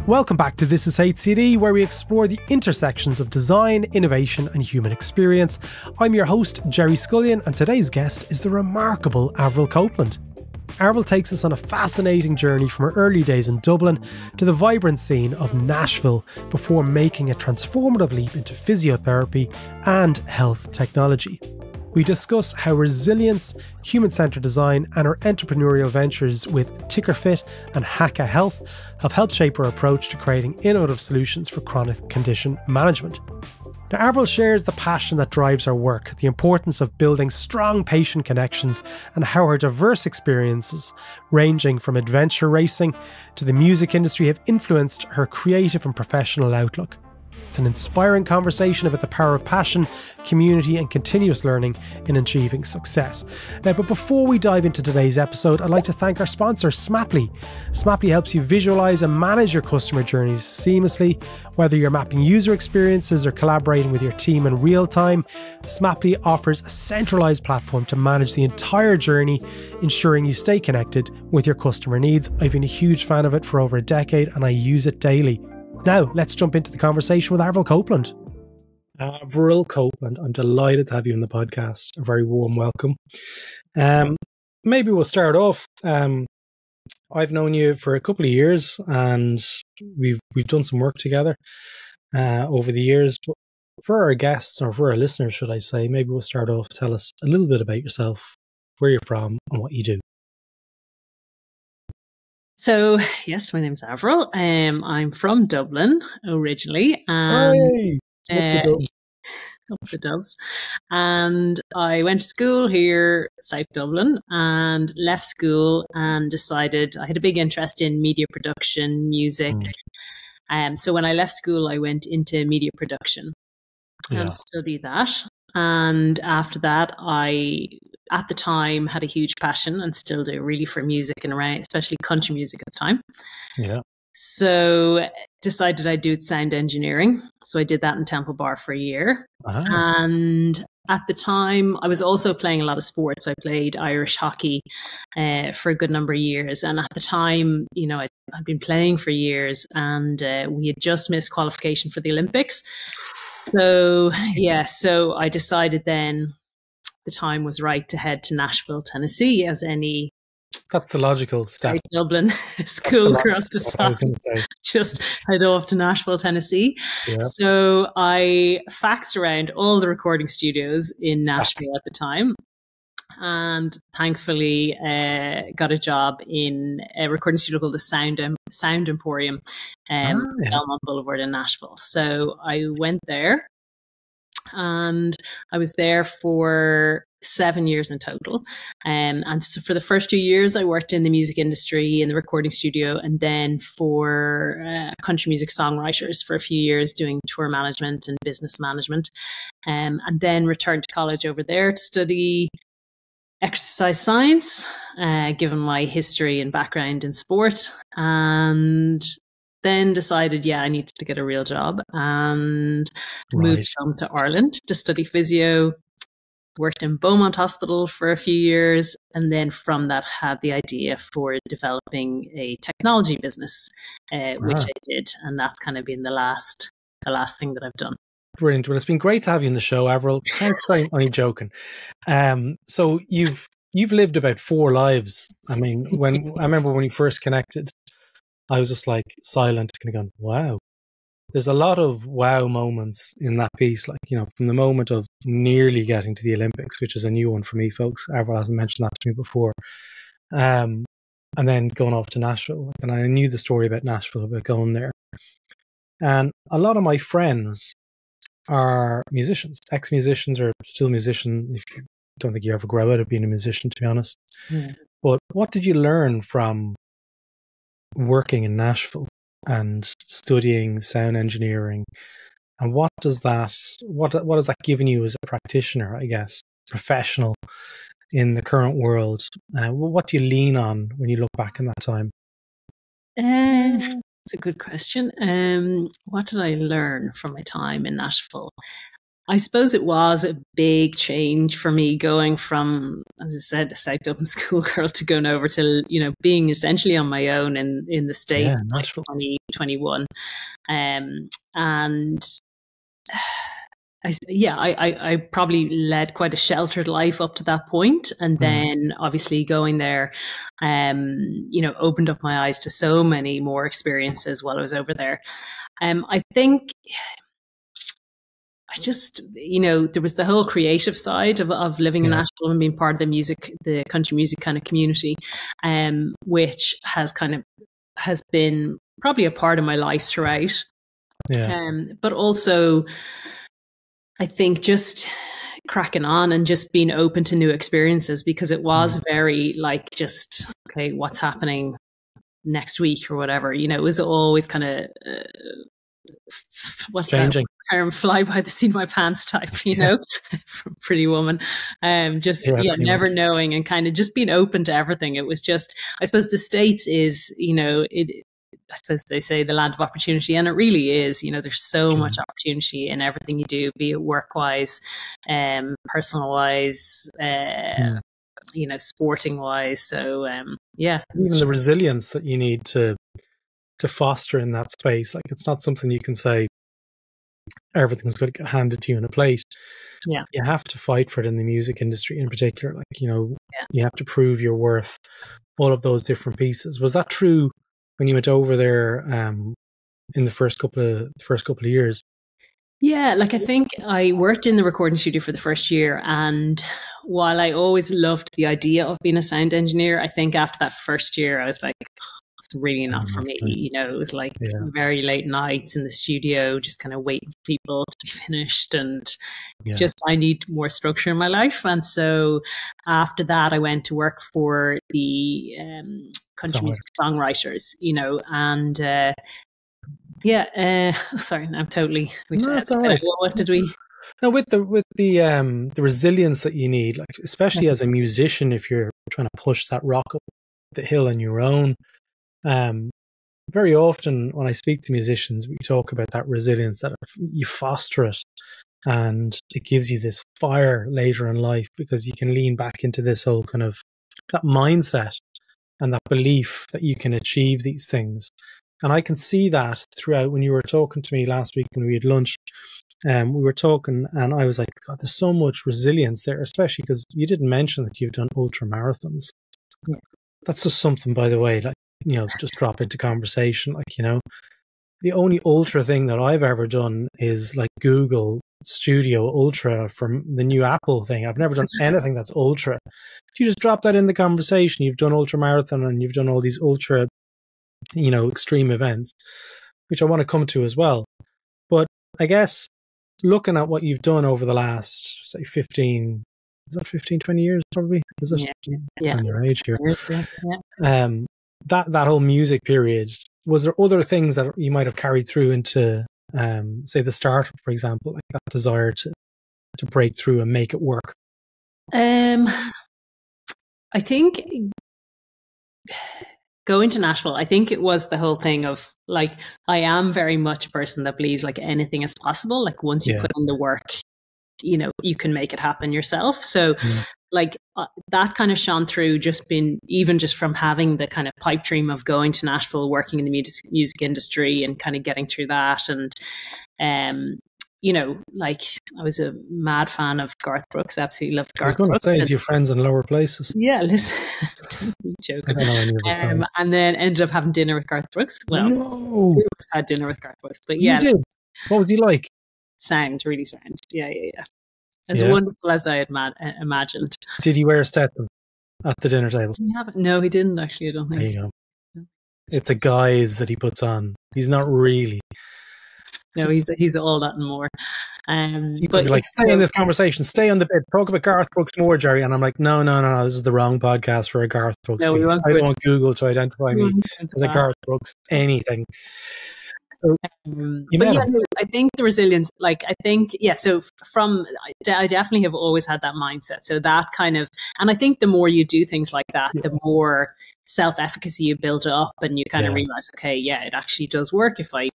Welcome back to This Is HCD, where we explore the intersections of design, innovation and human experience. I'm your host, Jerry Scullion, and today's guest is the remarkable Avril Copeland. Avril takes us on a fascinating journey from her early days in Dublin to the vibrant scene of Nashville before making a transformative leap into physiotherapy and health technology. We discuss how resilience, human-centred design and her entrepreneurial ventures with TickerFit and HACA Health have helped shape her approach to creating innovative solutions for chronic condition management. Now, Avril shares the passion that drives her work, the importance of building strong patient connections, and how her diverse experiences, ranging from adventure racing to the music industry, have influenced her creative and professional outlook. It's an inspiring conversation about the power of passion, community and continuous learning in achieving success. But before we dive into today's episode, I'd like to thank our sponsor, Smaply. Smaply helps you visualize and manage your customer journeys seamlessly. Whether you're mapping user experiences or collaborating with your team in real time, Smaply offers a centralized platform to manage the entire journey, ensuring you stay connected with your customer needs. I've been a huge fan of it for over a decade and I use it daily. Now, let's jump into the conversation with Avril Copeland. Avril Copeland, I'm delighted to have you on the podcast. A very warm welcome. Maybe we'll start off. I've known you for a couple of years and we've done some work together over the years. But for our guests, or for our listeners, should I say, maybe we'll start off. Tell us a little bit about yourself, where you're from and what you do. So, yes, my name's Avril. I'm from Dublin originally. And, up the Dubs. And I went to school here, South Dublin, and left school and decided I had a big interest in media production, music. So when I left school, I went into media production and studied that. And after that, I, at the time, had a huge passion and still do really for music and around, especially country music at the time. Yeah. So decided I'd do sound engineering. So I did that in Temple Bar for a year. And at the time, I was also playing a lot of sports. I played Irish hockey for a good number of years. And at the time, you know, I'd been playing for years and we had just missed qualification for the Olympics. So, so I decided then the time was right to head to Nashville, Tennessee, as any That's the logical step. Dublin schoolgirl decides. Just head off to Nashville, Tennessee. Yeah. So I faxed around all the recording studios in Nashville at the time. And thankfully got a job in a recording studio called the Sound Emporium, Belmont Boulevard in Nashville. So I went there and I was there for 7 years in total. And so for the first 2 years, I worked in the music industry, in the recording studio, and then for country music songwriters for a few years doing tour management and business management. And then returned to college over there to study exercise science, given my history and background in sport, and then decided, I needed to get a real job and moved home to Ireland to study physio, worked in Beaumont Hospital for a few years, and then from that had the idea for developing a technology business, which I did, and that's kind of been the last thing that I've done. Brilliant. Well, it's been great to have you in the show, Avril. Thanks. I'm only joking. So you've lived about 4 lives. I mean, I remember when we first connected, I was just like silent, kind of going, wow. There's a lot of wow moments in that piece, like, you know, from the moment of nearly getting to the Olympics, which is a new one for me, folks. Avril hasn't mentioned that to me before. And then going off to Nashville. And I knew the story about Nashville, about going there. And a lot of my friends are musicians, ex-musicians or still musicians. I don't think you ever grow out of being a musician, to be honest. But what did you learn from working in Nashville and studying sound engineering? And what has that given you as a practitioner, I guess, professional in the current world? What do you lean on when you look back in that time? That's a good question. What did I learn from my time in Nashville? I suppose it was a big change for me going from, as I said, a South Dublin schoolgirl to going over to, being essentially on my own in the States, like 2021. And I probably led quite a sheltered life up to that point. And then obviously going there, opened up my eyes to so many more experiences while I was over there. I think there was the whole creative side of living in Nashville and being part of the country music kind of community, which has been probably a part of my life throughout. Yeah. But also, I think just cracking on and just being open to new experiences, because it was very like just, okay, what's happening next week or whatever, it was always kind of, what's changing. That term, fly by the seat of my pants type, from Pretty Woman. Never knowing and kind of just being open to everything. It was just, I suppose the States is, I suppose they say the land of opportunity, and it really is. There's so much opportunity in everything you do, be it work-wise, personal-wise, sporting-wise. So, even the resilience that you need to foster in that space. Like, it's not something you can say everything's going to get handed to you on a plate. Yeah, you have to fight for it in the music industry in particular. Like, you have to prove your worth. All of those different pieces. Was that true when you went over there in the first couple of years? Yeah, like I think I worked in the recording studio for the first year, and while I always loved the idea of being a sound engineer, I think after that first year I was like, it's really not for me. It was like very late nights in the studio, just kind of waiting for people to be finished, and just I need more structure in my life. And so after that, I went to work for the country music songwriters, and sorry, I'm totally. No, it's all right. What did we? No, with the resilience that you need, like especially as a musician, if you're trying to push that rock up the hill on your own. Very often when I speak to musicians, we talk about that resilience, that you foster it, and it gives you this fire later in life because you can lean back into this whole kind of that mindset and that belief that you can achieve these things. And I can see that throughout. When you were talking to me last week when we had lunch, we were talking and I was like, God, there's so much resilience there, especially because you didn't mention that you've done ultra marathons. Yeah. That's just something, by the way, like, just drop into conversation. Like, the only ultra thing that I've ever done is like Google Studio Ultra from the new Apple thing. I've never done anything that's ultra. You just drop that in the conversation. You've done ultra marathon and you've done all these ultra, extreme events, which I want to come to as well. But I guess looking at what you've done over the last, say, 15, is that 15, 20 years probably? Is it? Yeah. On your age here. Yeah. That whole music period, was there other things that you might have carried through into, say, the startup, for example, like that desire to break through and make it work? I think going to Nashville, I think it was the whole thing of like, I am very much a person that believes like anything is possible. Like once you put in the work, you can make it happen yourself. So like that kind of shone through just from having the kind of pipe dream of going to Nashville, working in the music industry and kind of getting through that. And, like I was a mad fan of Garth Brooks, absolutely loved Garth Brooks. I was going to say, your friends in lower places. Yeah, listen, don't be joking. And then ended up having dinner with Garth Brooks. Well, we had dinner with Garth Brooks, but yeah. You did? What was he like? Really sound. Yeah. As wonderful as I had imagined. Did he wear a Stetson at the dinner table? No, he didn't actually, I don't think. There you go. It's a guise that he puts on. He's not really. No, he's all that and more. But like, stay in this conversation, stay on the bit, talk about Garth Brooks more, Jerry. And I'm like, no, this is the wrong podcast for a Garth Brooks. No, I don't want Google to identify me as a Garth Brooks anything. So, I think the resilience, so I definitely have always had that mindset. So that kind of, and I think the more you do things like that, the more self-efficacy you build up and you kind of realize, okay, it actually does work if I,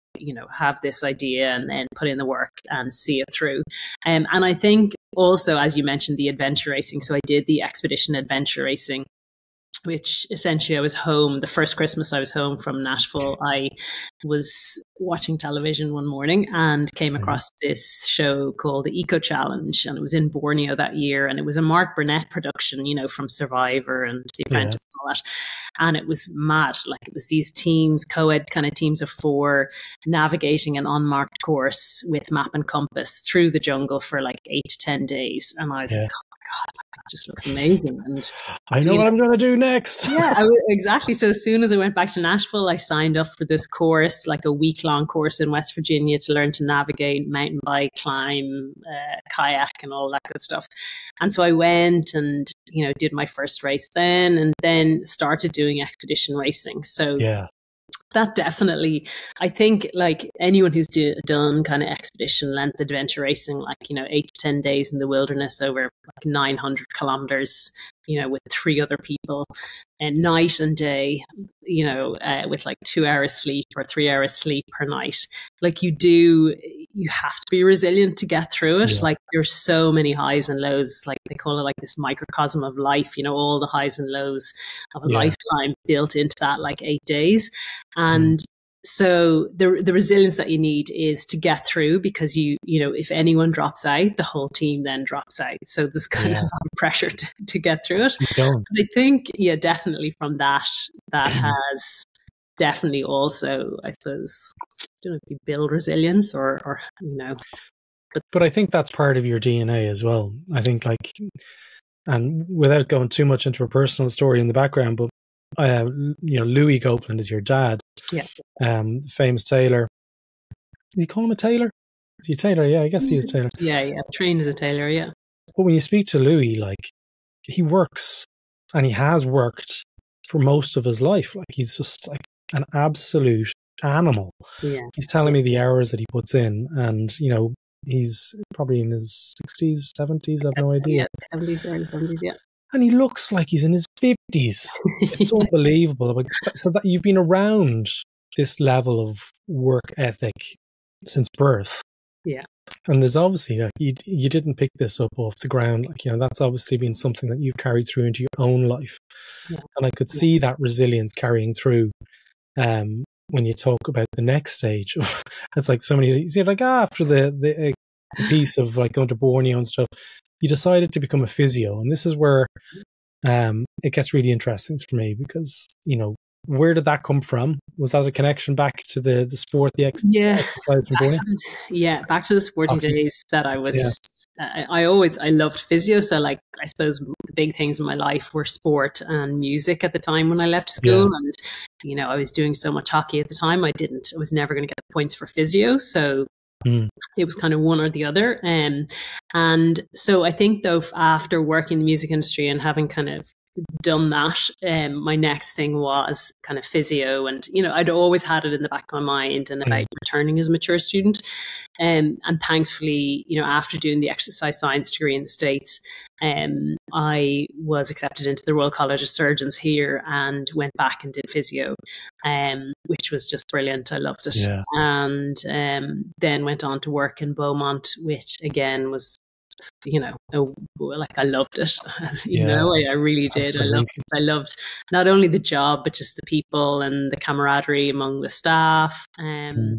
have this idea and then put in the work and see it through. And I think also, as you mentioned, the adventure racing. So I did the expedition adventure racing, which essentially I was home. The first Christmas I was home from Nashville, I was watching television one morning and came across this show called the Eco Challenge, and it was in Borneo that year, and it was a Mark Burnett production, from Survivor and The Apprentice and all that. And it was mad. Like, it was these teams, co-ed kind of teams of 4, navigating an unmarked course with map and compass through the jungle for like 8 to 10 days. And I was like, oh my God, that just looks amazing. And I know what I'm going to do next. Yeah, exactly. So as soon as I went back to Nashville, I signed up for this course, like a week-long course in West Virginia, to learn to navigate, mountain bike, climb, kayak, and all that good stuff. And so I went and, did my first race then, and then started doing expedition racing. So that definitely, I think, like anyone who's done kind of expedition length adventure racing, like, 8 to 10 days in the wilderness over like 900 kilometers, with 3 other people, and night and day, with like 2 hours sleep or 3 hours sleep per night. Like, you have to be resilient to get through it. Like, there's so many highs and lows. Like, they call it like this microcosm of life, all the highs and lows of a lifetime built into that like 8 days. And so the resilience that you need is to get through, because if anyone drops out, the whole team then drops out. So there's kind of a lot of pressure to get through it. But I think, definitely from that has definitely also, I suppose, I don't know if you build resilience or. But I think that's part of your DNA as well. I think, like, and without going too much into a personal story in the background, but Louis Copeland is your dad. Famous tailor. Do you call him a tailor? Is he a tailor? Yeah, I guess he is a tailor. Yeah. Trained as a tailor, yeah. But when you speak to Louis, like, he works, and he has worked for most of his life. Like, he's just like an absolute animal. Yeah. He's telling me the hours that he puts in, and, he's probably in his 60s, 70s, I've no idea. Yeah, 70s, early 70s, yeah. And he looks like he's in his 50s. It's unbelievable. So that you've been around this level of work ethic since birth. Yeah. And there's obviously, like, you didn't pick this up off the ground. Like, that's obviously been something that you've carried through into your own life. Yeah. And I could see that resilience carrying through when you talk about the next stage. It's like so many, like after the piece of like going to Borneo and stuff, you decided to become a physio. And this is where it gets really interesting for me, because, where did that come from? Was that a connection back to the sport, the exercise from Borneo? Back to the sporting days that I was, I loved physio. So, like, I suppose the big things in my life were sport and music at the time when I left school. And, I was doing so much hockey at the time. I was never going to get the points for physio. So it was kind of one or the other. And so I think, though, after working in the music industry and having kind of done that, my next thing was kind of physio, and I'd always had it in the back of my mind and about returning as a mature student, and thankfully, after doing the exercise science degree in the States, I was accepted into the Royal College of Surgeons here and went back and did physio, which was just brilliant. I loved it. And then went on to work in Beaumont, which again was, like, I loved it. I really did. I loved not only the job, but just the people and the camaraderie among the staff, and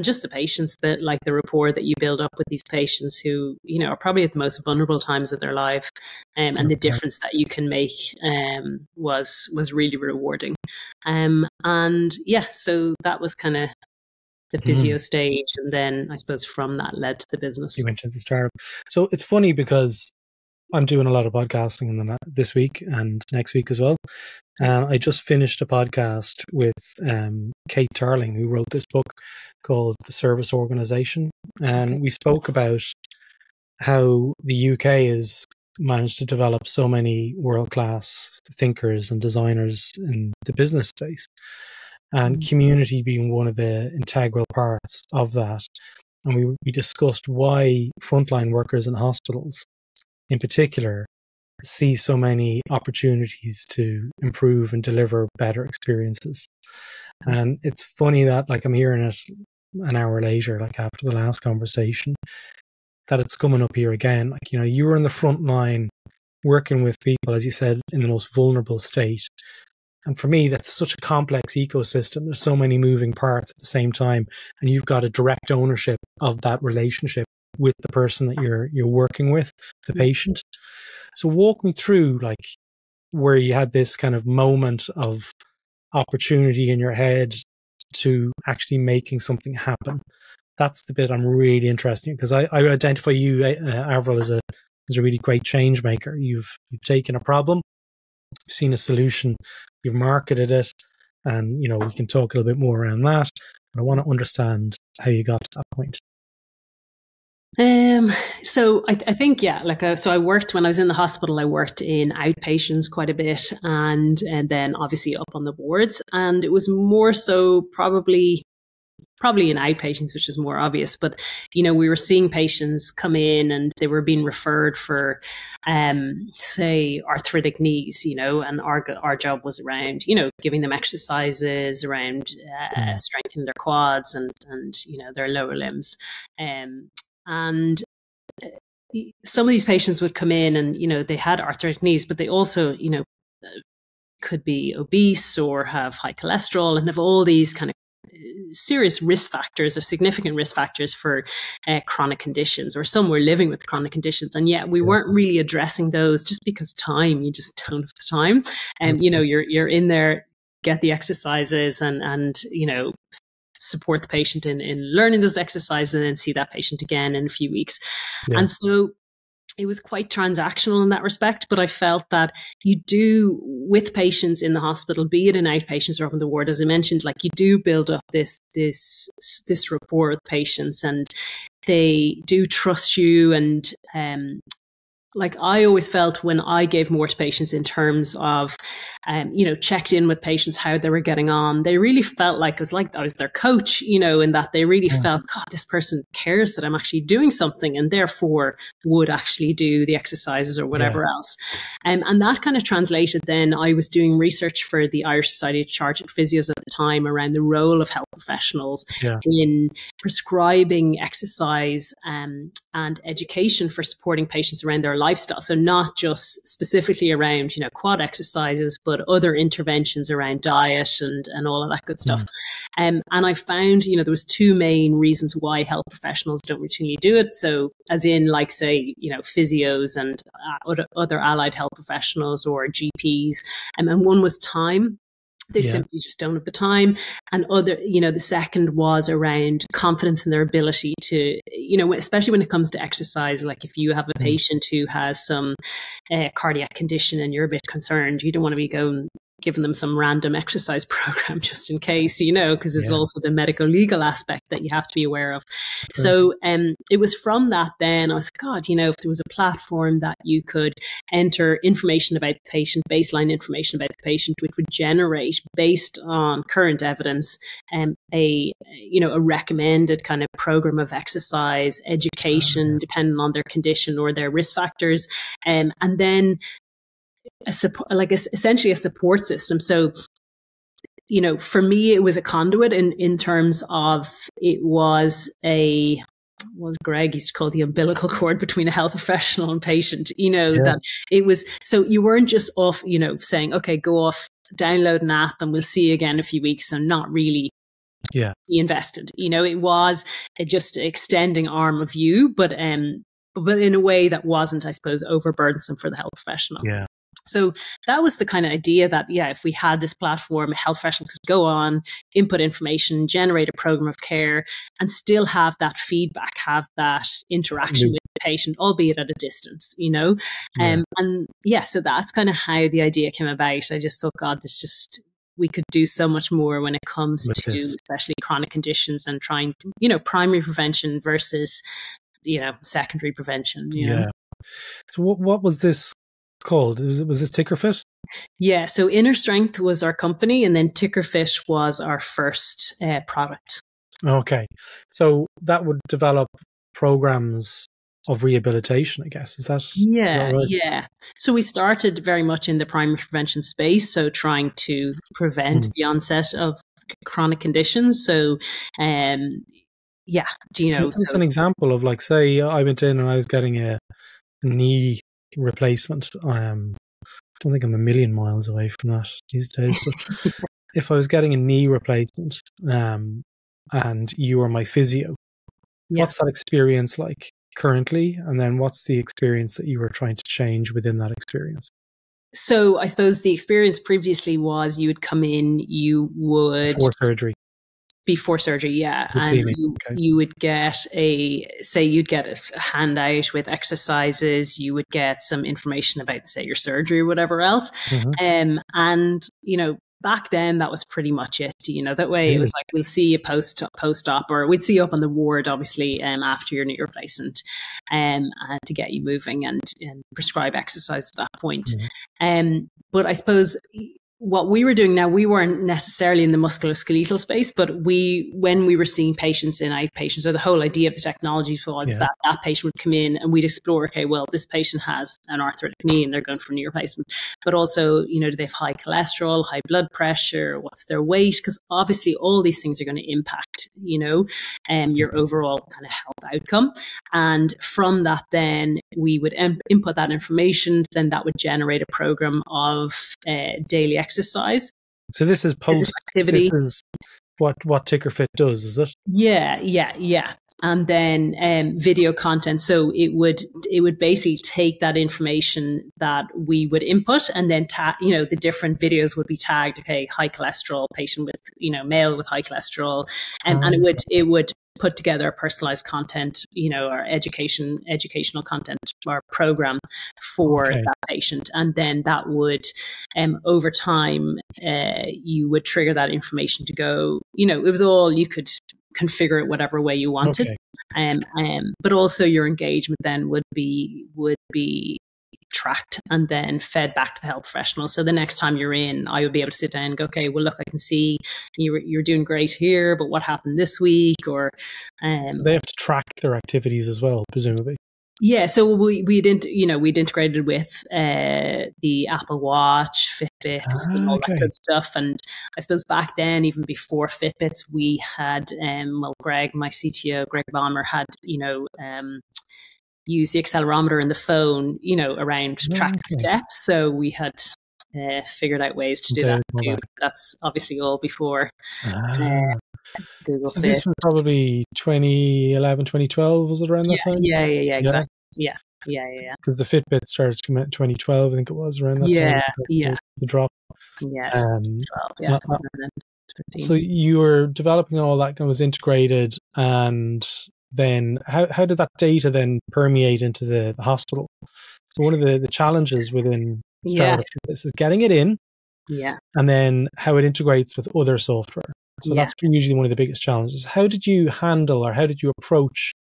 just the patients, that, like, the rapport that you build up with these patients who, are probably at the most vulnerable times of their life, and the difference that you can make was really rewarding. So that was kind of the physio stage, and then I suppose from that led to the business. You went to the startup. So it's funny, because I'm doing a lot of podcasting this week and next week as well. I just finished a podcast with Kate Tarling, who wrote this book called The Service Organization. And we spoke about how the UK has managed to develop so many world-class thinkers and designers in the business space, and community being one of the integral parts of that. And we discussed why frontline workers in hospitals in particular see so many opportunities to improve and deliver better experiences. And it's funny that, like, I'm hearing it an hour later, like after the last conversation, that it's coming up here again. Like, you were in the front line working with people, as you said, in the most vulnerable state. And for me, that's such a complex ecosystem. There's so many moving parts at the same time, and you've got a direct ownership of that relationship with the person that you're working with, the patient. So walk me through, like, where you had this kind of moment of opportunity in your head to actually making something happen. That's the bit I'm really interested in, because I identify you, Avril, as a really great change maker. You've taken a problem, you've seen a solution, you've marketed it, and we can talk a little bit more around that. But I want to understand how you got to that point. So I think, so I worked, when I was in the hospital, I worked in outpatients quite a bit, and then obviously up on the wards, and it was more so probably in outpatients, which is more obvious. But, we were seeing patients come in and they were being referred for, say, arthritic knees, and our job was around, giving them exercises around strengthening their quads and their lower limbs. And some of these patients would come in and, they had arthritic knees, but they also, could be obese or have high cholesterol and have all these kind of serious risk factors or significant risk factors for chronic conditions, or some were living with chronic conditions. And yet we weren't really addressing those just because you just don't have the time. And, you're in there, get the exercises and support the patient in learning those exercises, and then see that patient again in a few weeks. Yeah. And so it was quite transactional in that respect, but I felt that you do, with patients in the hospital, be it in outpatients or up in the ward, as I mentioned, like, you do build up this rapport with patients, and they do trust you. And like, I always felt when I gave more to patients in terms of, checked in with patients, how they were getting on, they really felt like I was their coach, in that they really felt, God, this person cares that I'm actually doing something, and therefore would actually do the exercises or whatever else. And that kind of translated. Then I was doing research for the Irish Society of Chartered Physios at the time around the role of health professionals in prescribing exercise and education for supporting patients around their lifestyle. So not just specifically around, quad exercises, but other interventions around diet and all of that good stuff. And I found, there was two main reasons why health professionals don't routinely do it. So as in, like, say, physios and other allied health professionals or GPs. And one was time. They simply just don't have the time. And the second was around confidence in their ability to, especially when it comes to exercise. Like, if you have a patient who has some cardiac condition and you're a bit concerned, you don't want to be giving them some random exercise program just in case, because there's also the medical legal aspect that you have to be aware of. Sure. So it was from that then I was like, God, if there was a platform that you could enter information about the patient, baseline information about the patient, which would generate, based on current evidence, a recommended kind of program of exercise, education, depending on their condition or their risk factors, and then essentially a support system. So, for me, it was a conduit in terms of, it was what Greg used to call the umbilical cord between a health professional and patient, that it was, so you weren't just off, saying, okay, go off, download an app and we'll see you again in a few weeks, and not really be invested. It was just extending arm of you, but in a way that wasn't, I suppose, overburdensome for the health professional. Yeah. So that was the kind of idea that, if we had this platform, a health professional could go on, input information, generate a program of care, and still have that feedback, have that interaction with the patient, albeit at a distance, so that's kind of how the idea came about. I just thought, God, we could do so much more when it comes to especially chronic conditions, and trying to, primary prevention versus, secondary prevention. So what was this called? Was this TickerFit? Yeah, so Inner Strength was our company, and then TickerFit was our first product. Okay, so that would develop programs of rehabilitation, I guess. Is that right? Yeah. So we started very much in the primary prevention space, so trying to prevent the onset of chronic conditions. So, yeah, do you know? It's an example of, like, say I went in and I was getting a knee replacement. I don't think I'm a million miles away from that these days, but if I was getting a knee replacement, and you were my physio, what's that experience like currently? And then what's the experience that you were trying to change within that experience? So I suppose the experience previously was you would come in, you would before surgery, yeah, and you would get you'd get a handout with exercises, you would get some information about, say, your surgery or whatever else, and you know, back then that was pretty much it. You know, that way it was like, we'll see you post-op, or we'd see you up on the ward, obviously, after your knee replacement, to get you moving and prescribe exercise at that point. But I suppose what we were doing now, we weren't necessarily in the musculoskeletal space, but when we were seeing patients in outpatients, or the whole idea of the technology was that patient would come in and we'd explore, okay, well, this patient has an arthritic knee and they're going for knee replacement, but also, you know, do they have high cholesterol, high blood pressure, what's their weight? Because obviously all these things are going to impact, you know, your overall kind of health outcome. And from that, then we would input that information, then that would generate a program of daily exercise. So this is post activity. This is what TickerFit does, is it? Yeah. And then video content. So it would basically take that information that we would input, and then you know, the different videos would be tagged. Okay, high cholesterol patient with, you know, male with high cholesterol, and it would put together a personalized content, you know, or educational content or program for that patient. And then that would, over time, you would trigger that information to go, you know, it was all, you could configure it whatever way you wanted. But also your engagement then would be tracked and then fed back to the health professional. So the next time you're in, I would be able to sit down and go, okay, well, look, I can see you're doing great here, but what happened this week? Or they have to track their activities as well, presumably. Yeah, so we'd integrated with the Apple Watch, Fitbits, and all that good stuff. And I suppose back then, even before Fitbits, we had Greg, my CTO, Greg Balmer, had use the accelerometer in the phone, you know, around tracking steps. So we had figured out ways to do that too. That's obviously all before Google so Fit. This was probably 2011, 2012, was it around that time? Yeah, exactly. Yeah. Because the Fitbit started to come out in 2012, I think it was around that time. The drop. Yes. 12, so you were developing all that and was integrated, and then how did that data then permeate into the hospital? So one of the challenges within startup is getting it in, and then how it integrates with other software. So that's usually one of the biggest challenges. How did you handle, or how did you approach,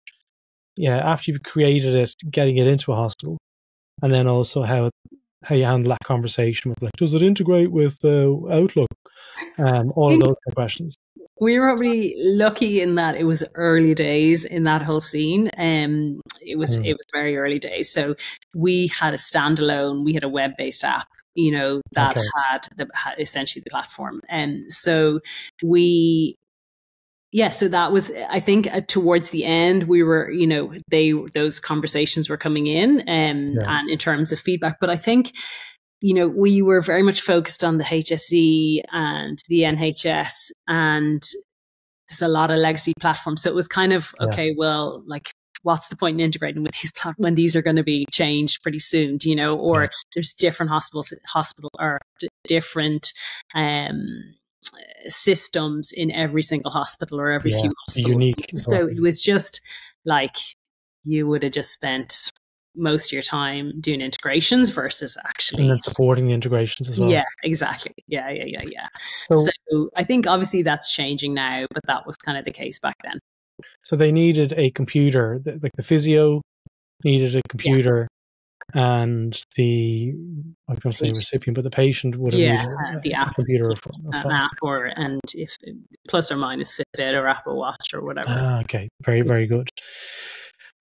after you've created it, getting it into a hospital, and then also how you handle that conversation with, like, does it integrate with Outlook? All of those questions. We were probably lucky in that it was early days in that whole scene. It was very early days. So we had a standalone, we had a web-based app, you know, that had essentially the platform. And so so that was, I think, towards the end, we were, you know, those conversations were coming in, and in terms of feedback. But I think, you know, we were very much focused on the HSE and the NHS, and there's a lot of legacy platforms. So it was kind of, okay, well, like, what's the point in integrating with these platforms when these are going to be changed pretty soon, you know, or there's different different systems in every single hospital or every few hospitals. Unique. So it was just like, you would have just spent most of your time doing integrations versus actually and then supporting the integrations as well. Yeah, exactly. Yeah. So I think obviously that's changing now, but that was kind of the case back then. So they needed a computer, like the physio needed a computer, and the, I was going to say recipient, but the patient would have needed the app, computer, an app, and if plus or minus Fitbit or Apple Watch or whatever. Okay, very, very good.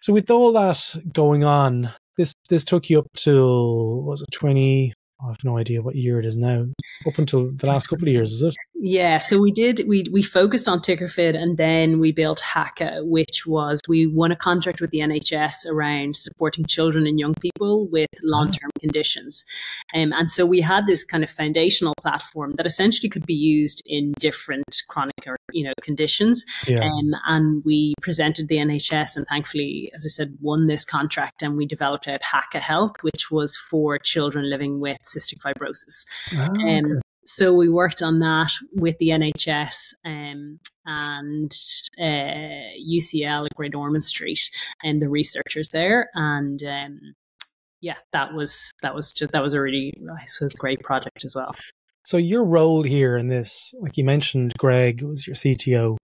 So with all that going on, this took you up till, was it 20? I have no idea what year it is now. Up until the last couple of years, is it? Yeah, so we focused on TickerFit, and then we built HACA, which was, we won a contract with the NHS around supporting children and young people with long-term conditions. And so we had this kind of foundational platform that essentially could be used in different chronic or, conditions. Yeah. And we presented the NHS, and thankfully, as I said, won this contract, and we developed out HACA Health, which was for children living with cystic fibrosis. Okay. So we worked on that with the NHS and UCL at Great Ormond Street and the researchers there. And that was a really, I suppose, great project as well. So your role here in this, like you mentioned, Greg was your CTO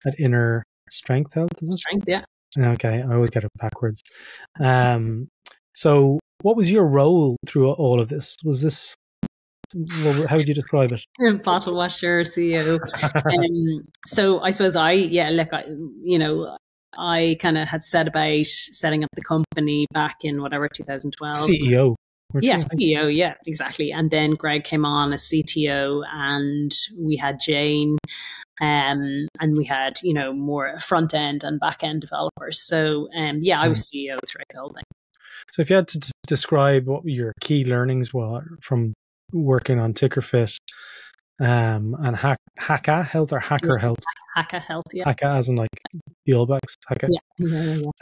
at Inner Strength Health, is it? Strength, yeah. Okay, I always get it backwards. So what was your role through all of this? Was this, how would you describe it? Bottle washer, CEO. So I suppose I kind of had set about setting up the company back in 2012. CEO. Yeah, CEO. Yeah, exactly. And then Greg came on as CTO, and we had Jane, and we had, more front end and back end developers. So, I was CEO throughout the whole thing. So if you had to describe what your key learnings were from working on TickerFit and HACA Health or HACA Health? HACA Health, yeah. HACA as in like the All Blacks, HACA.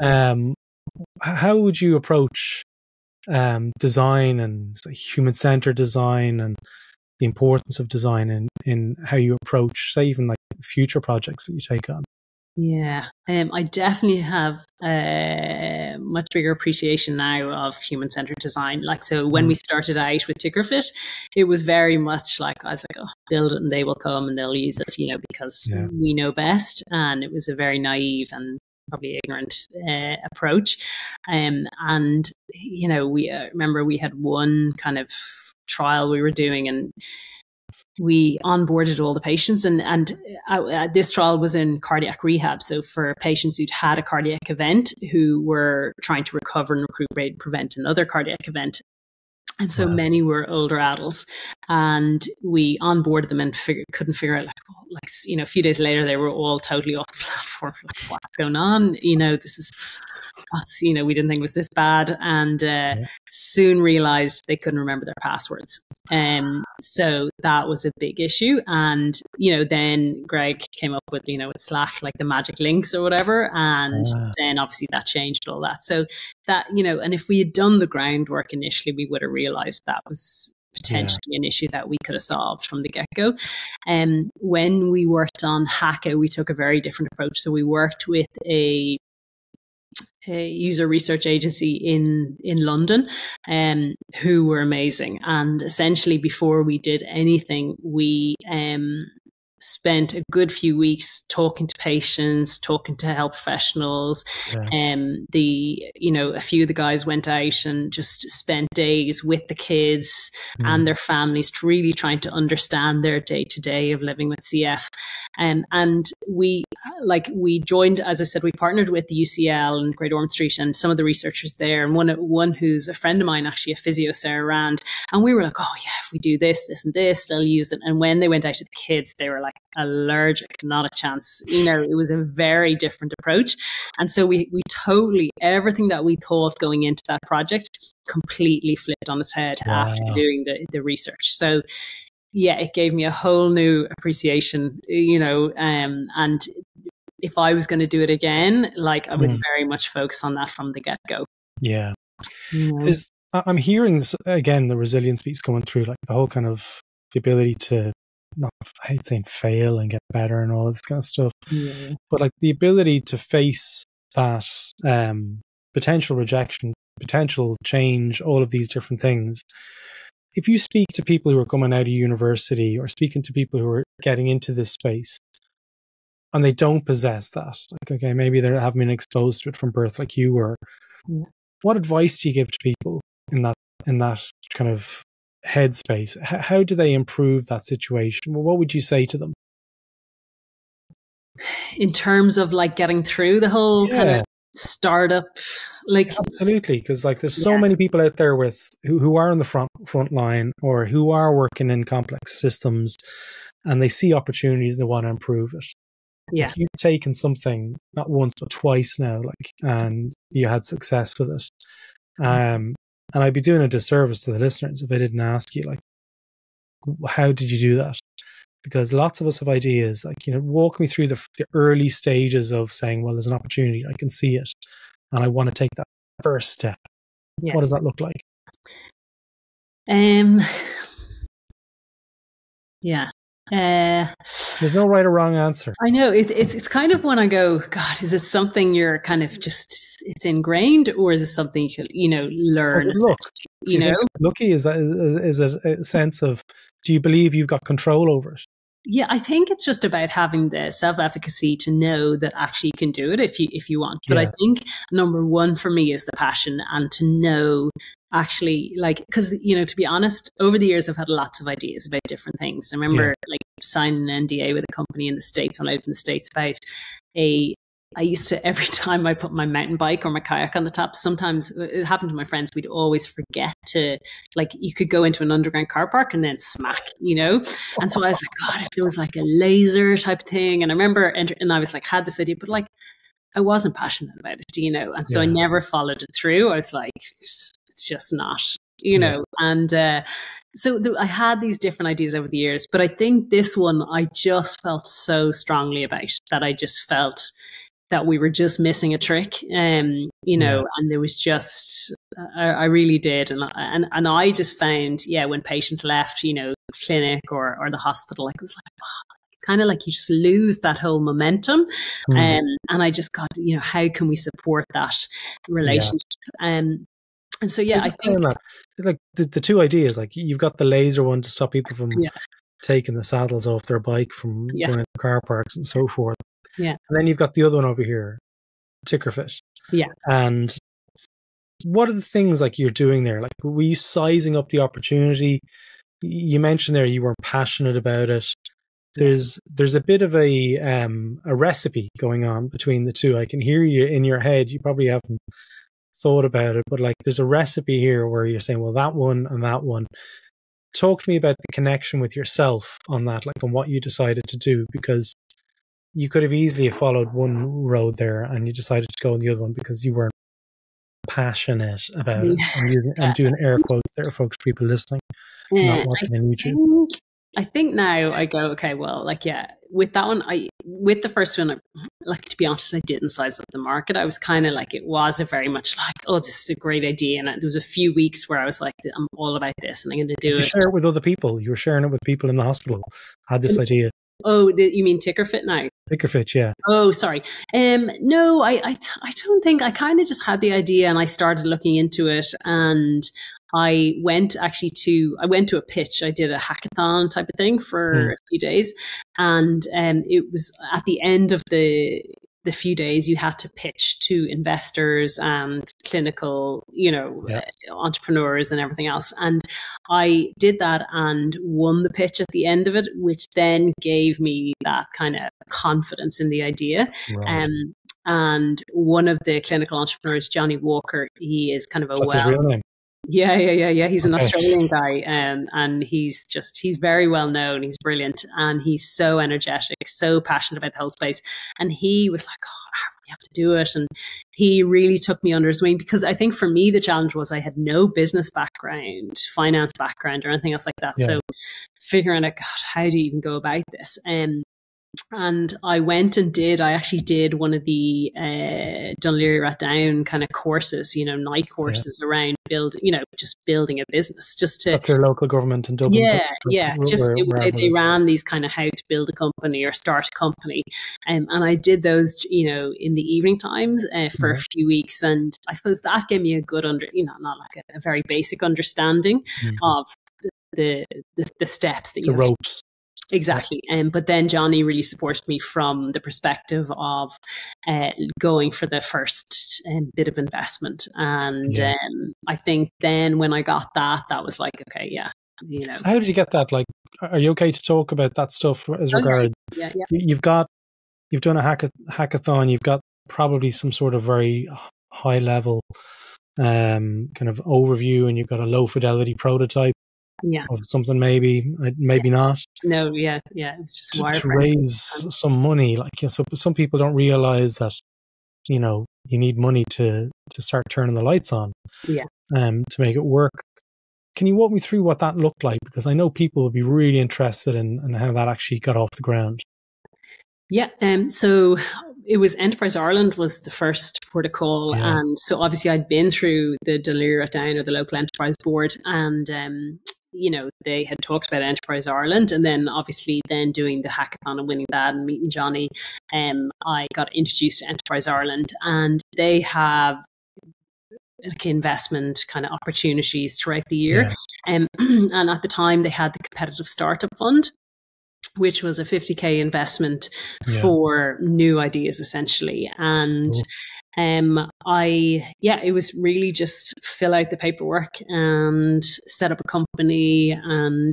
Yeah. How would you approach design and human-centered design and the importance of design in how you approach, say, even like future projects that you take on? Yeah, I definitely have a much bigger appreciation now of human-centered design. Like, so when we started out with TickerFit, it was very much like, I was like, oh, build it and they will come and they'll use it, because we know best. And it was a very naive and probably ignorant approach. And, we remember we had one kind of trial we were doing, and we onboarded all the patients, and this trial was in cardiac rehab. So for patients who'd had a cardiac event who were trying to recover and recuperate and prevent another cardiac event. And so many were older adults, and we onboarded them and couldn't figure out, a few days later, they were all totally off the platform. Like, what's going on? This is, we didn't think it was this bad, and soon realized they couldn't remember their passwords. So that was a big issue. And, then Greg came up with, with Slack, like the magic links or whatever. And then obviously that changed all that. So that, and if we had done the groundwork initially, we would have realized that was potentially an issue that we could have solved from the get-go. And when we worked on HACA, we took a very different approach. So we worked with a user research agency in London, who were amazing. And essentially, before we did anything, we spent a good few weeks talking to patients, talking to health professionals. A few of the guys went out and just spent days with the kids and their families, really trying to understand their day-to-day of living with CF. And we joined, as I said, we partnered with the UCL and Great Ormond Street and some of the researchers there. And one who's a friend of mine, actually a physio, Sarah Rand. And we were like, oh yeah, if we do this, this and this, they'll use it. And when they went out to the kids, they were like, allergic, not a chance. It was a very different approach. And so we totally, everything that we thought going into that project completely flipped on its head after doing the research. So yeah, it gave me a whole new appreciation, and if I was going to do it again, I would very much focus on that from the get-go. Yeah. I'm hearing again, the resilience piece coming through, like the whole kind of the ability to not, I hate saying fail and get better and all this kind of stuff, but like the ability to face that potential rejection, potential change, all of these different things. If you speak to people who are coming out of university or speaking to people who are getting into this space and they don't possess that, like, okay, maybe they haven't been exposed to it from birth like you were, what advice do you give to people in that kind of headspace? How do they improve that situation? Well, what would you say to them? In terms of like getting through the whole kind of startup, like absolutely, because like there's so many people out there with who are on the front line or who are working in complex systems, and they see opportunities, they want to improve it. Yeah, like, you've taken something not once but twice now, like, and you had success with it. And I'd be doing a disservice to the listeners if I didn't ask you, like, how did you do that? Because lots of us have ideas, like, walk me through the early stages of saying, well, there's an opportunity, I can see it, and I want to take that first step. What does that look like? Yeah. There's no right or wrong answer. I know it's kind of when I go, God, is it something you're kind of just, it's ingrained, or is it something you can, learn? Look, lucky is that is a sense of, do you believe you've got control over it? Yeah, I think it's just about having the self-efficacy to know that actually you can do it if you want. But I think number one for me is the passion, and to know actually, like, because, to be honest, over the years I've had lots of ideas about different things. I remember like signing an NDA with a company in the States when I lived in the States about I used to, every time I put my mountain bike or my kayak on the top, sometimes it happened to my friends, we'd always forget to, like, you could go into an underground car park and then smack, And so I was like, God, if there was like a laser type thing. And I remember, and I was like, had this idea, but like, I wasn't passionate about it, And so I never followed it through. I was like, it's just not, and, so I had these different ideas over the years, but I think this one I just felt so strongly about, that I just felt that we were just missing a trick, and there was just, I really did. And I just found, when patients left, clinic or the hospital, like, it was like, oh, it's kind of like you just lose that whole momentum. And I just got, how can we support that relationship? And so, I think that, like, the two ideas, like, you've got the laser one to stop people from taking the saddles off their bike from going into car parks and so forth. Yeah. And then you've got the other one over here, TickerFit. Yeah. And what are the things, like, you're doing there? Like, were you sizing up the opportunity? You mentioned there you weren't passionate about it. There's a bit of a recipe going on between the two. I can hear you in your head. You probably haven't thought about it, but like, there's a recipe here where you're saying, well, that one and that one. Talk to me about the connection with yourself on that, like, on what you decided to do, because you could have easily followed one road there and you decided to go on the other one because you weren't passionate about it. I'm doing air quotes there, folks, people listening, not watching on YouTube. I think now I go, okay, well, like, with that one, with the first one, like, to be honest, I didn't size up the market. I was kind of like, it was a very much like, oh, this is a great idea. And there was a few weeks where I was like, I'm all about this and I'm going to do it. You share it with other people. You were sharing it with people in the hospital. Had this idea. Oh, you mean TickerFit now? TickerFit, yeah. Oh, sorry. No, I don't think. I kind of just had the idea and I started looking into it, and I went to a pitch. I did a hackathon type of thing for a few days, and it was at the end of the few days you had to pitch to investors and clinical, entrepreneurs and everything else. And I did that and won the pitch at the end of it, which then gave me that kind of confidence in the idea. Right. And one of the clinical entrepreneurs, Johnny Walker, he is kind of a What's his real name? Yeah. He's an Australian guy, and he's very well known. He's brilliant, and he's so energetic, so passionate about the whole space. And he was like, "Oh, you have to do it." And he really took me under his wing, because I think for me the challenge was I had no business background, finance background, or anything else like that. Yeah. So figuring out, God, how do you even go about this? And I went and I actually did one of the Dunleary Rat Down kind of courses, night courses around just building a business. That's their local government in Dublin. They ran these kind of how to build a company or start a company. And I did those, in the evening times for a few weeks. And I suppose that gave me a good not like a very basic understanding of the steps that the ropes. Exactly. But then Johnny really supported me from the perspective of going for the first bit of investment. And I think then when I got that was like, okay, So how did you get that? Like, are you okay to talk about that stuff as regards? Yeah. You've done a hackathon, you've got probably some sort of very high level kind of overview, and you've got a low fidelity prototype of something, maybe not. No, it's just to raise some money. Like, so some people don't realize that, you need money to start turning the lights on, to make it work. Can you walk me through what that looked like? Because I know people would be really interested in how that actually got off the ground. Yeah, so it was Enterprise Ireland was the first port of call, and so obviously I'd been through the Delir Down, or the local enterprise board, and they had talked about Enterprise Ireland, and then obviously then doing the hackathon and winning that and meeting Johnny, I got introduced to Enterprise Ireland, and they have like investment kind of opportunities throughout the year, and at the time they had the Competitive Startup Fund, which was a 50k investment for new ideas essentially. And it was really just fill out the paperwork and set up a company and,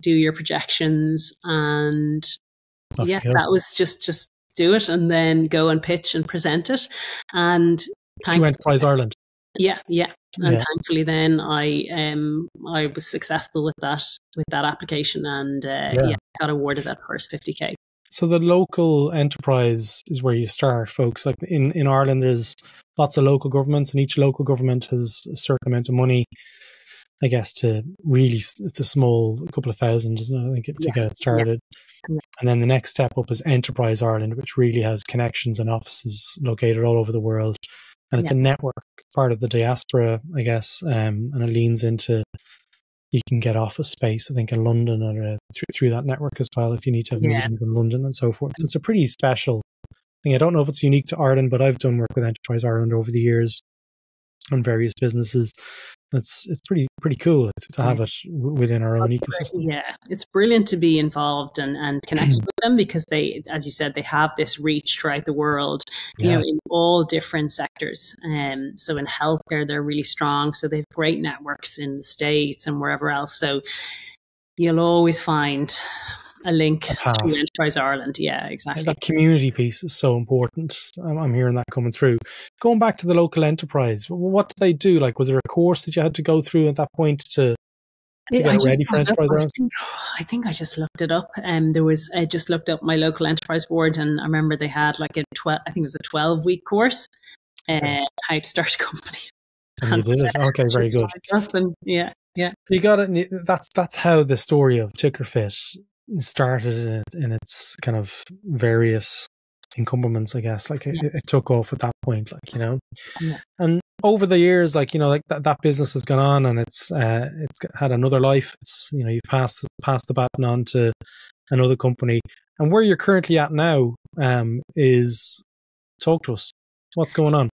do your projections. And that was just do it and then go and pitch and present it. And to Enterprise Ireland. Yeah. And thankfully then I was successful with that application, and got awarded that first 50k. So the local enterprise is where you start, folks. Like in Ireland, there's lots of local governments, and each local government has a certain amount of money, I guess, to really, it's a small, a couple of thousand, isn't it? I think, to get it started. Yeah. And then the next step up is Enterprise Ireland, which really has connections and offices located all over the world. And it's a network, part of the diaspora, I guess, and it leans into, you can get office space, I think, in London, or through that network as well, if you need to have meetings in London and so forth. So it's a pretty special thing. I don't know if it's unique to Ireland, but I've done work with Enterprise Ireland over the years on various businesses. It's pretty cool to have it within our own ecosystem. Yeah, it's brilliant to be involved and connected with them, because they, as you said, they have this reach throughout the world, you know, in all different sectors. So in healthcare, they're really strong. So they have great networks in the States and wherever else. So you'll always find a link to Enterprise Ireland. Yeah, exactly. That community piece is so important. I'm hearing that coming through. Going back to the local enterprise, what did they do? Like, was there a course that you had to go through at that point to get ready for Enterprise Ireland? I think I just looked it up. I just looked up my local enterprise board, and I remember they had like I think it was a 12-week course, how to start a company. And you did it. Okay, very good. Yeah. You got it. That's how the story of TickerFit started in its kind of various encumbrance, I guess. Like it took off at that point, like, you know. Yeah. And over the years, like, you know, like that business has gone on, and it's had another life. It's, you know, you've passed the baton on to another company. And where you're currently at now is, talk to us. What's going on?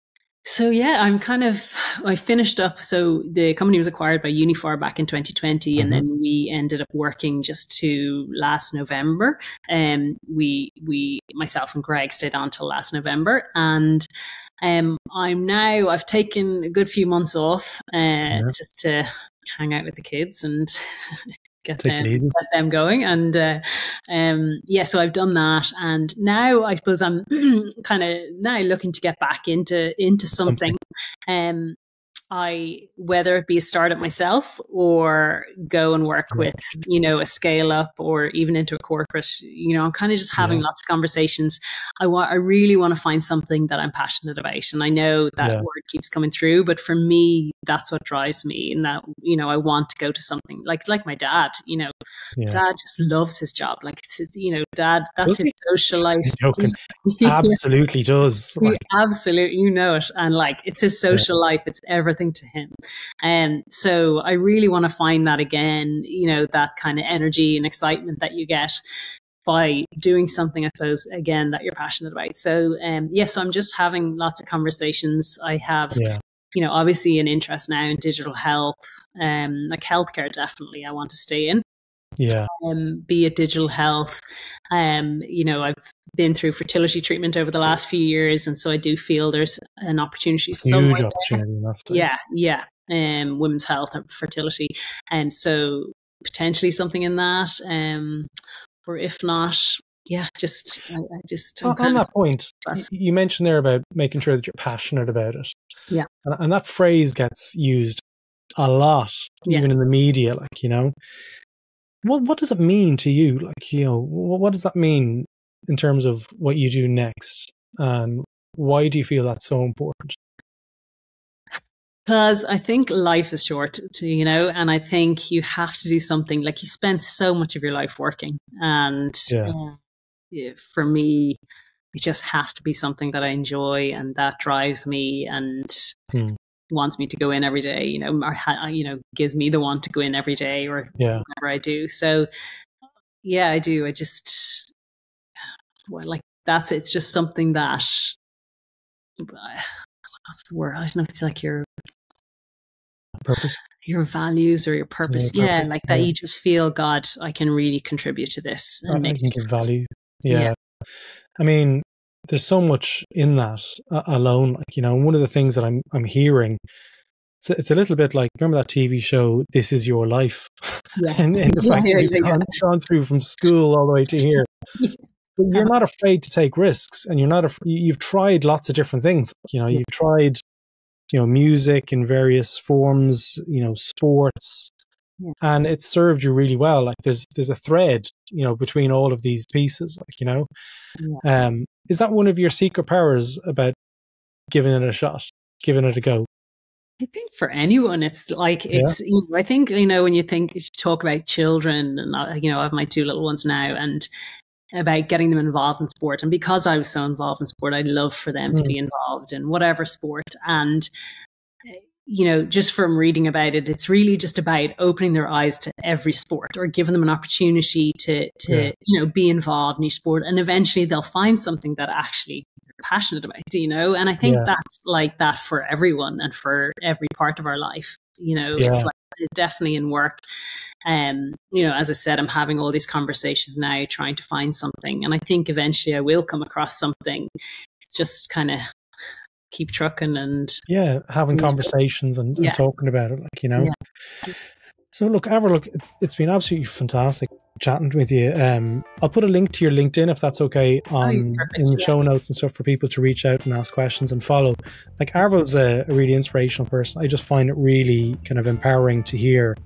So I finished up. So the company was acquired by Uniphar back in 2020, and then we ended up working just to last November. And myself and Greg stayed on till last November. And I've taken a good few months off just to hang out with the kids and get them going. And so I've done that, and now I suppose I'm kind of now looking to get back into something. Whether it be a startup myself or go and work with, you know, a scale up or even into a corporate, you know, I'm kind of just having lots of conversations. I really want to find something that I'm passionate about. And I know that word keeps coming through, but for me, that's what drives me. And that, you know, I want to go to something like my dad, you know, dad just loves his job. Like, it's his, you know, dad, that's his social life. Absolutely does. Like, absolutely, you know it. And like, it's his social life. It's everything to him. And so I really want to find that again, you know, that kind of energy and excitement that you get by doing something, I suppose, again, that you're passionate about. So so I'm just having lots of conversations. I have you know, obviously an interest now in digital health, like healthcare, definitely I want to stay in. Be it digital health. You know, I've been through fertility treatment over the last few years, and so I do feel there's an opportunity somewhere. Huge opportunity in that space. Women's health and fertility, and so potentially something in that. Or if not, yeah, on that point, you mentioned there about making sure that you're passionate about it. Yeah. And that phrase gets used a lot, even in the media, like, you know. What does it mean to you? Like, you know, what does that mean in terms of what you do next? And why do you feel that's so important? Because I think life is short, you know, and I think you have to do something. Like, you spend so much of your life working, and for me, it just has to be something that I enjoy and that drives me and wants me to go in every day, you know, or gives me the want to go in every day or whatever I do. So yeah, I do. I just, it's just something that, what's the word? I don't know if it's like your purpose, your values or your purpose. Yeah, like that you just feel, God, I can really contribute to this and I can give value. Yeah. I mean, there's so much in that alone. Like, you know, one of the things that I'm hearing, it's a little bit like, remember that TV show, This Is Your Life? and the fact that you've gone through from school all the way to here. But you're not afraid to take risks, and you've tried lots of different things. You know, you've tried, you know, music in various forms, you know, sports, and it's served you really well. Like, there's a thread, you know, between all of these pieces, like, you know. Is that one of your secret powers about giving it a shot, giving it a go? I think for anyone, it's like, it's, you know, I think, you know, when you talk about children, and, you know, I have my 2 little ones now, and about getting them involved in sport. And because I was so involved in sport, I'd love for them to be involved in whatever sport. And, you know, just from reading about it, it's really just about opening their eyes to every sport, or giving them an opportunity to you know, be involved in each sport. And eventually they'll find something that actually they're passionate about, you know. And I think that's like that for everyone and for every part of our life. You know, it's like, it's definitely in work. You know, as I said, I'm having all these conversations now, trying to find something. And I think eventually I will come across something. It's just kind of keep trucking and having conversations and talking about it, like, you know. So look, Avril, it's been absolutely fantastic chatting with you. I'll put a link to your LinkedIn, if that's okay, in the show notes and stuff, for people to reach out and ask questions and follow. Like, Avril's a really inspirational person. I just find it really kind of empowering to hear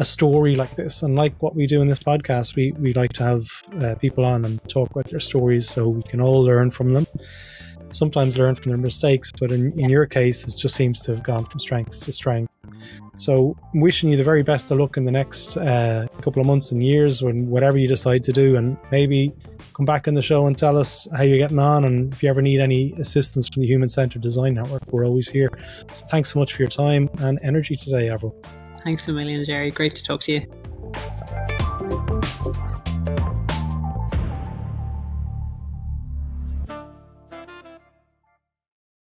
a story like this. And like what we do in this podcast, we like to have people on and talk about their stories so we can all learn from them. Sometimes learn from their mistakes, but in your case, it just seems to have gone from strength to strength. So I'm wishing you the very best of luck in the next couple of months and years, when whatever you decide to do, and maybe come back on the show and tell us how you're getting on. And if you ever need any assistance from the Human Centered Design Network, we're always here. So thanks so much for your time and energy today, Avril. Thanks a million, Jerry. Great to talk to you.